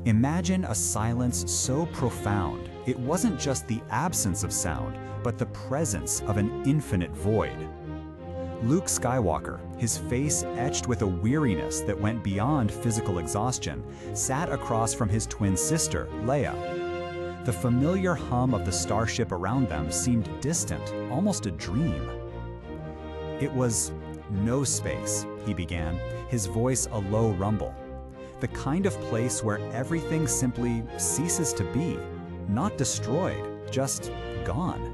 Imagine a silence so profound, it wasn't just the absence of sound, but the presence of an infinite void. Luke Skywalker, his face etched with a weariness that went beyond physical exhaustion, sat across from his twin sister, Leia. The familiar hum of the starship around them seemed distant, almost a dream. "It was no space," he began, his voice a low rumble. "The kind of place where everything simply ceases to be, not destroyed, just gone."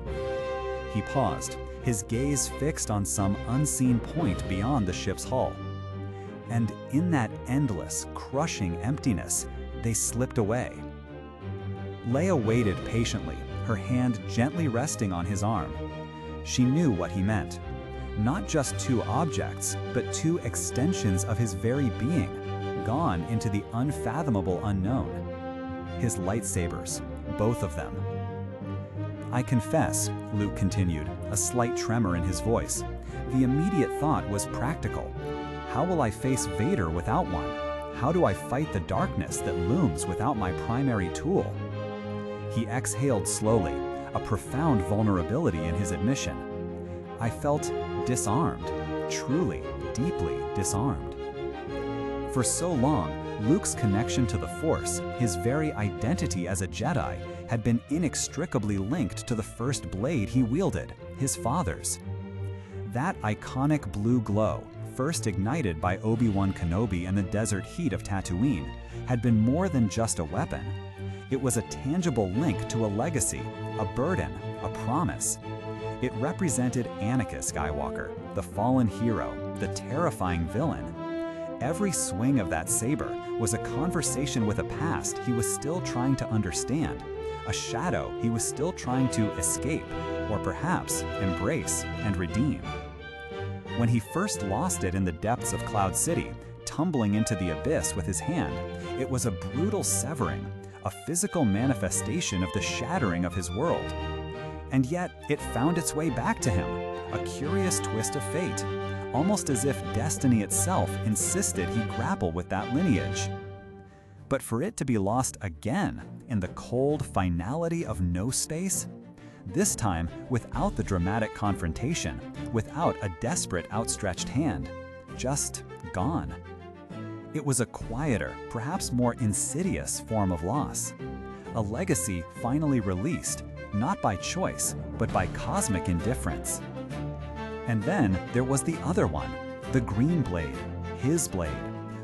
He paused, his gaze fixed on some unseen point beyond the ship's hull. And in that endless, crushing emptiness, they slipped away. Leia waited patiently, her hand gently resting on his arm. She knew what he meant. Not just two objects, but two extensions of his very being, gone into the unfathomable unknown. His lightsabers, both of them. "I confess," Luke continued, a slight tremor in his voice, "the immediate thought was practical. How will I face Vader without one? How do I fight the darkness that looms without my primary tool?" He exhaled slowly, a profound vulnerability in his admission. "I felt disarmed, truly, deeply disarmed." For so long, Luke's connection to the Force, his very identity as a Jedi, had been inextricably linked to the first blade he wielded, his father's. That iconic blue glow, first ignited by Obi-Wan Kenobi in the desert heat of Tatooine, had been more than just a weapon. It was a tangible link to a legacy, a burden, a promise. It represented Anakin Skywalker, the fallen hero, the terrifying villain. Every swing of that saber was a conversation with a past he was still trying to understand, a shadow he was still trying to escape, or perhaps embrace and redeem. When he first lost it in the depths of Cloud City, tumbling into the abyss with his hand, it was a brutal severing, a physical manifestation of the shattering of his world. And yet, it found its way back to him, a curious twist of fate, almost as if destiny itself insisted he grapple with that lineage. But for it to be lost again in the cold finality of no space, this time without the dramatic confrontation, without a desperate outstretched hand, just gone. It was a quieter, perhaps more insidious form of loss. A legacy finally released, not by choice, but by cosmic indifference. And then there was the other one, the green blade, his blade,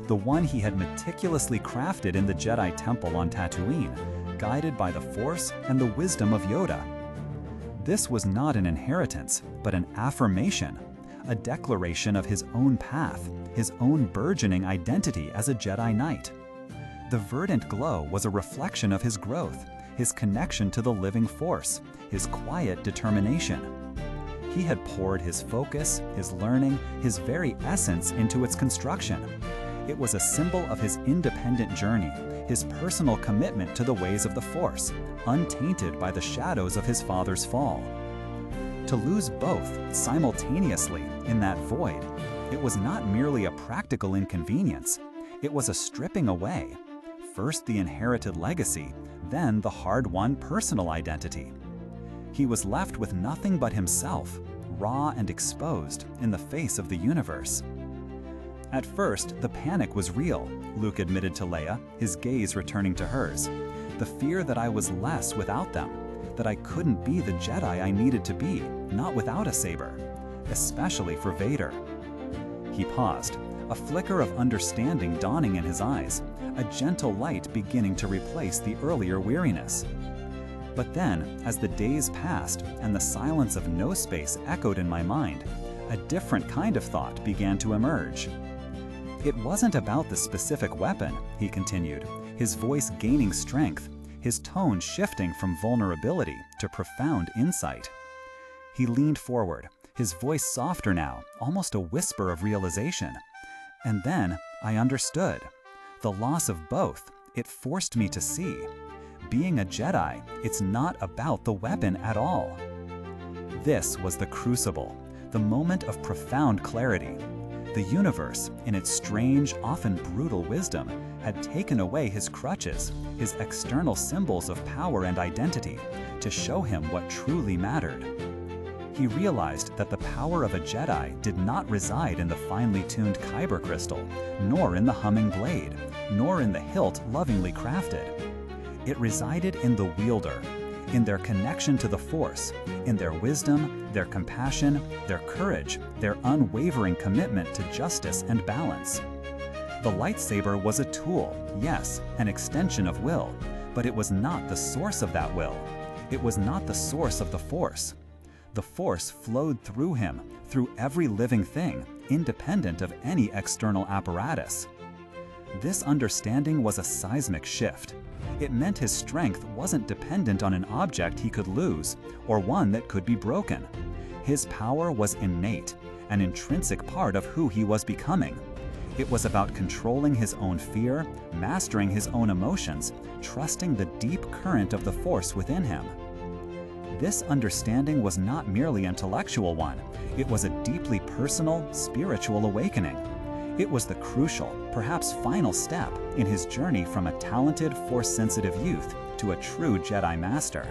the one he had meticulously crafted in the Jedi Temple on Tatooine, guided by the Force and the wisdom of Yoda. This was not an inheritance, but an affirmation, a declaration of his own path, his own burgeoning identity as a Jedi Knight. The verdant glow was a reflection of his growth, his connection to the living Force, his quiet determination. He had poured his focus, his learning, his very essence into its construction. It was a symbol of his independent journey, his personal commitment to the ways of the Force, untainted by the shadows of his father's fall. To lose both simultaneously in that void, it was not merely a practical inconvenience, it was a stripping away. First the inherited legacy, then the hard-won personal identity. He was left with nothing but himself, raw and exposed in the face of the universe. At first, the panic was real, Luke admitted to Leia, his gaze returning to hers. The fear that I was less without them, that I couldn't be the Jedi I needed to be, not without a saber, especially for Vader. He paused, a flicker of understanding dawning in his eyes, a gentle light beginning to replace the earlier weariness. But then, as the days passed and the silence of no space echoed in my mind, a different kind of thought began to emerge. It wasn't about the specific weapon, he continued, his voice gaining strength, his tone shifting from vulnerability to profound insight. He leaned forward, his voice softer now, almost a whisper of realization. And then I understood. The loss of both, it forced me to see. Being a Jedi, it's not about the weapon at all. This was the crucible, the moment of profound clarity. The universe, in its strange, often brutal wisdom, had taken away his crutches, his external symbols of power and identity, to show him what truly mattered. He realized that the power of a Jedi did not reside in the finely tuned kyber crystal, nor in the humming blade, nor in the hilt lovingly crafted. It resided in the wielder, in their connection to the Force, in their wisdom, their compassion, their courage, their unwavering commitment to justice and balance. The lightsaber was a tool, yes, an extension of will, but it was not the source of that will. It was not the source of the Force. The Force flowed through him, through every living thing, independent of any external apparatus. This understanding was a seismic shift. It meant his strength wasn't dependent on an object he could lose, or one that could be broken. His power was innate, an intrinsic part of who he was becoming. It was about controlling his own fear, mastering his own emotions, trusting the deep current of the Force within him. This understanding was not merely intellectual one. It was a deeply personal, spiritual awakening. It was the crucial, perhaps final step in his journey from a talented, Force-sensitive youth to a true Jedi Master.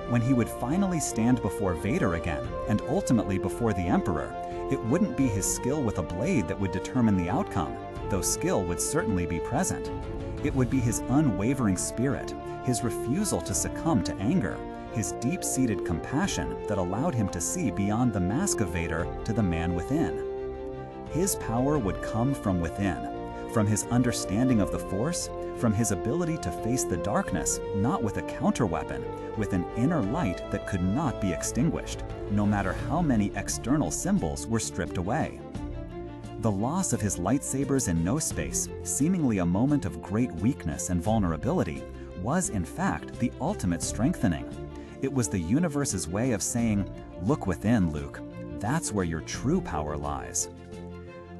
When he would finally stand before Vader again, and ultimately before the Emperor, it wouldn't be his skill with a blade that would determine the outcome, though skill would certainly be present. It would be his unwavering spirit, his refusal to succumb to anger, his deep-seated compassion that allowed him to see beyond the mask of Vader to the man within. His power would come from within, from his understanding of the Force, from his ability to face the darkness, not with a counterweapon, with an inner light that could not be extinguished, no matter how many external symbols were stripped away. The loss of his lightsabers in no space, seemingly a moment of great weakness and vulnerability, was in fact the ultimate strengthening. It was the universe's way of saying, "Look within, Luke. That's where your true power lies."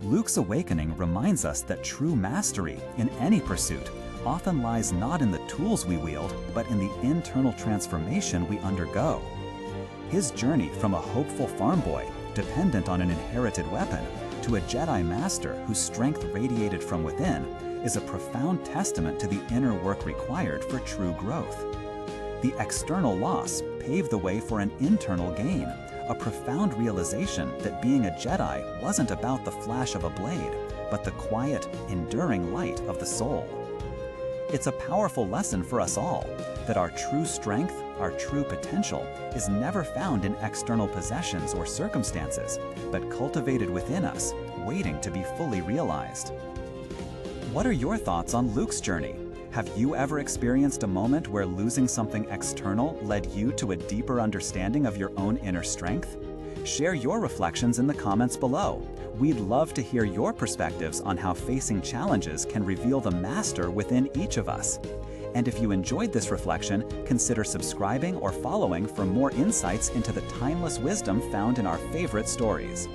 Luke's awakening reminds us that true mastery in any pursuit often lies not in the tools we wield, but in the internal transformation we undergo. His journey from a hopeful farm boy, dependent on an inherited weapon, to a Jedi Master whose strength radiated from within, is a profound testament to the inner work required for true growth. The external loss paved the way for an internal gain, a profound realization that being a Jedi wasn't about the flash of a blade, but the quiet, enduring light of the soul. It's a powerful lesson for us all, that our true strength, our true potential, is never found in external possessions or circumstances, but cultivated within us, waiting to be fully realized. What are your thoughts on Luke's journey? Have you ever experienced a moment where losing something external led you to a deeper understanding of your own inner strength? Share your reflections in the comments below. We'd love to hear your perspectives on how facing challenges can reveal the master within each of us. And if you enjoyed this reflection, consider subscribing or following for more insights into the timeless wisdom found in our favorite stories.